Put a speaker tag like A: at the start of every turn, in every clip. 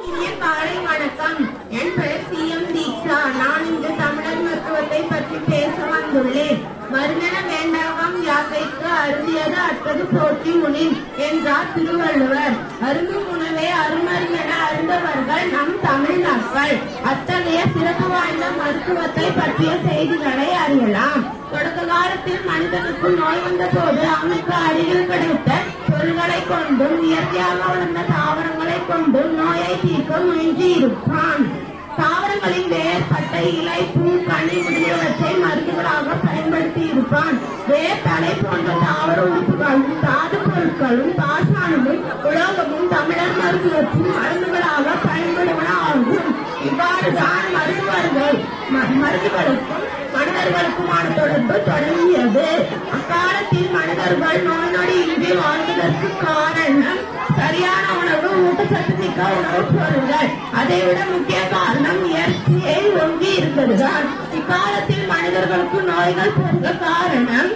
A: காலை வணக்கம். என் பெயர் சி.எம். தீக்ஷா. நான் இன்று தமிழர் மருத்துவத்தை பற்றி பேச வந்துள்ளேன். மருந்தென வேண்டாம் யாக்கைக்கு அருந்தியது அற்றது போற்றி உணின் என்றார் திருவள்ளுவர். அருந்தும் உணவே அருமருந்தென அருந்தவர்கள் நம் தமிழ் மக்கள். அத்தகைய சிறப்பு வாய்ந்த மருத்துவத்தை பற்றிய செய்திகளை அறியலாம். தொடக்க காலத்தில் மனிதனுக்கு நோய் வந்த போது அவனுக்கு அருகில் கிடைத்த பொருள்களை கொண்டும் இயற்கையாக வளர்ந்த தாவரங்களை கொண்டும் நோயை தீர்க்க முயன்று இருப்பான். தாவரங்களின் வேர், பட்டை, இலை, பூ, கனி முதலியவற்றை மருந்துகளாக பயன்படுத்தி இருப்பான். வேர், தலை போன்ற தாவர உறுப்புகளும் தாது பொருட்களும் பாசானமும் உலோகமும் தமிழர் மருத்துவத்தின் மருந்துகளாக பயன்படுவன ஆகும். இவ்வாறுதான் மருந்துகளுக்கும் மனிதர்களுக்குமான தொடர்பு தொடங்கியது. அக்காலத்தில் மனிதர்கள் நோய் நொடி இன்றி வாழ்வதற்கு காரணம் சரியான உணவு, ஊட்டச்சத்து மிக்க உணவுப் பொருள்கள். அதைவிட முக்கிய காரணம் இயற்கையை ஒங்கி இருப்பதுதான். இக்காலத்தில் மனிதர்களுக்கு நோய்கள் பொறுத்த காரணம்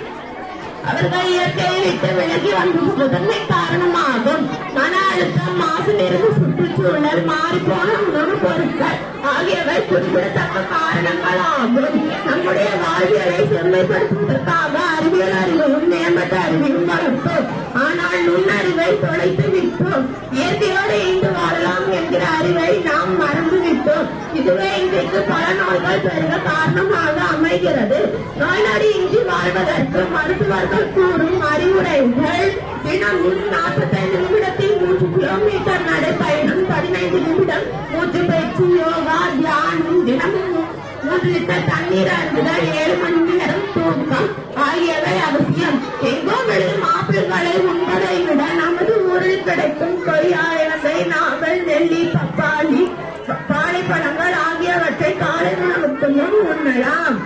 A: அவர்கள் இயற்கையை விட்டு விலகி வந்தது முதன்மை காரணமாகும். மன அழுத்தம், மாசு நிறைந்த சுற்றுச்சூழல், மாறிப்போன உணவு பொருட்கள் ஆகியவை குறிப்பிடத்தக்க காரணங்கள் ஆகும். நம்முடைய வாழ்வியலை செம்மைப்படுத்துவதற்காக அறிவியல் அறிவையும் மேம்பட்ட அறிவையும் வளர்த்தோம். ஆனால் நுண்ணறிவை தொலைத்து விட்டோம். இயற்கையோடு இன்று வாழலாம் என்கிற அறிவை நாம் மறந்து விட்டோம். இதுவே இன்றைக்கு பல நோய்கள் பெருக காரணமாக அமைகிறது. நோய் நொடி இன்றி வாழ்வதற்கு மருத்துவர்கள் கூறும் அறிவுரைகள்: தினமும் 45 நிமிடத்தில் 3 கிலோமீட்டர் நடைபயணம், 15 நிமிடம் மூச்சு பயிற்சி, யோகா, தியானம், தினமும் 3 லிட்டர் தண்ணீர் அருந்துதல், 7 மணி நேரம் தூக்கம் ஆகியவை அவசியம். எங்கோ வெளியும் ஆப்பிள்களை உண்பதை விட நமது ஊரில் கிடைக்கும் கொய்யா, இலங்கை, நாவல், நெல்லி, பப்பாளி, பாலைப்பழங்கள் ஆகியவற்றை காலை உணவுக்கு முன் உண்ணலாம்.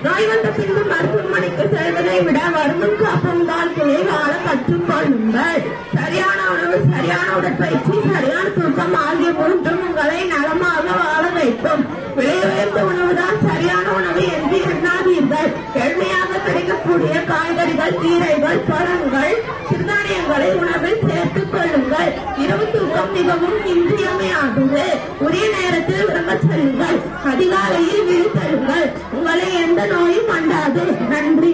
A: நோய் வந்த பின்பு மருத்துவமனைக்கு செல்வதை விட வருமுன் காப்பம் வாழ்க்கையை வாழ கற்றுக்கொள்ளுங்கள். சரியான உணவு, சரியான உடற்பயிற்சி, சரியான தூக்கம் ஆகிய மூன்றும் உங்களை நலமாக வாழ வைக்கும். விலை உயர்ந்த உணவுதான் சரியான உணவு என்று எண்ணாதீர்கள். எளிமையாக கிடைக்கக்கூடிய காய்கறிகள், கீரைகள், பழங்கள், சிறுதானியங்களை உணவில் சேர்த்துக் கொள்ளுங்கள். இரவு தூக்கம் மிகவும் இன்றியமையானது. உரிய நேரத்தில் உறங்கச் செல்லுங்கள். அதிகாலையில் விழித்தெழுங்கள். உங்களை எந்த நோயும் அண்டாது. நன்றி.